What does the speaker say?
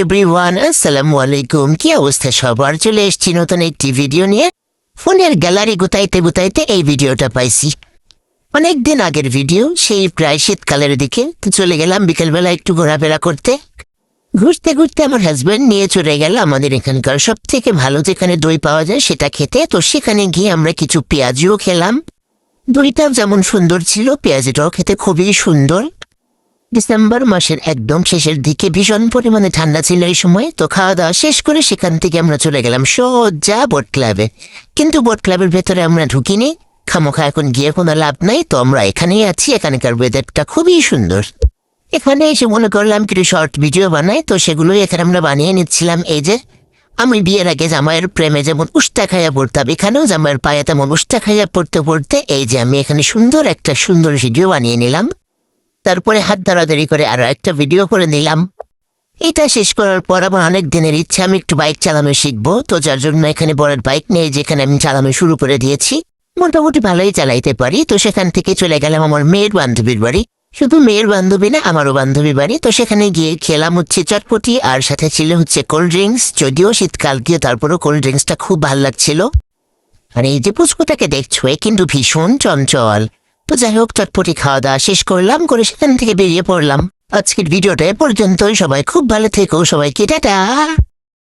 Everyone, আসসালামু আলাইকুম। কি অবস্থা সবার? চলে এসেছি নতুন একটি ভিডিও নিয়ে। ফোনের গ্যালারি গুতাইতে গুতাইতে এই ভিডিওটা পাইছি। অনেকদিন আগের ভিডিও, সেই প্রায় শীতকালের দিকে। তো চলে গেলাম বিকেলবেলা একটু ঘোরাফেরা করতে। ঘুরতে ঘুরতে আমার হাজব্যান্ড নিয়ে চলে গেল আমাদের এখানকার সব থেকে ভালো যেখানে দই পাওয়া যায় সেটা খেতে। তো সেখানে গিয়ে আমরা কিছু পেঁয়াজিও খেলাম। দইটাও যেমন সুন্দর ছিল, পেঁয়াজিটাও খেতে খুবই সুন্দর। ডিসেম্বর মাসের একদম শেষের দিকে ভীষণ পরিমাণে ঠান্ডা ছিল এই সময়। তো খাওয়া দাওয়া শেষ করে সেখান থেকে আমরা চলে গেলাম সোজা বোট ক্লাবে। কিন্তু বোট ক্লাবের ভেতরে আমরা ঢুকিনি, খামোখা এখন গিয়ে কোনো লাভ নাই। তো আমরা এখানেই আছি, এখানকার ওয়েদারটা খুবই সুন্দর। এখানে এসে মনে করলাম কিছু শর্ট ভিডিও বানাই, তো সেগুলোই এখানে আমরা বানিয়ে নিচ্ছিলাম। এই যে আমি বিয়ের আগে জামাইয়ের প্রেমে যেমন উষ্টা খাইয়া পড়তাম, এখানেও জামাইয়ের পায়ে তেমন উষ্টা খাইয়া পড়তে পড়তে এই যে আমি এখানে একটা সুন্দর ভিডিও বানিয়ে নিলাম। তারপরে হাত ধরাধরি করে আরো একটা ভিডিও করে নিলাম। এটা শেষ করার পর আমার অনেক দিনের ইচ্ছা, আমি একটু বাইক চালানো শিখবো। তো যার জন্য এখানে বড় বাইক নিয়ে যেখানে আমি চালানো শুরু করে দিয়েছি। মোটামুটি ভালোই চালাইতে পারি। তো সেখান থেকে চলে গেলাম আমার মেয়ের বান্ধবীর বাড়ি। শুধু মেয়ের বান্ধবী না, আমারও বান্ধবী বাড়ি। তো সেখানে গিয়ে খেলাম চটপটি, আর সাথে ছিল কোল্ড ড্রিঙ্কস। যদিও শীতকাল গিয়ে তারপরও কোল্ড ড্রিঙ্কসটা খুব ভালো লাগছিল। আর এই যে পুচকুটাকে দেখছো, এ কিন্তু ভীষণ চঞ্চল। তো যাই হোক, চটপটি খাওয়া দাওয়া শেষ করলাম, করে সেখান থেকে বেরিয়ে পড়লাম। আজকের ভিডিওটা এ পর্যন্তই। সবাই খুব ভালো থেকো, সবাইকে টাটা।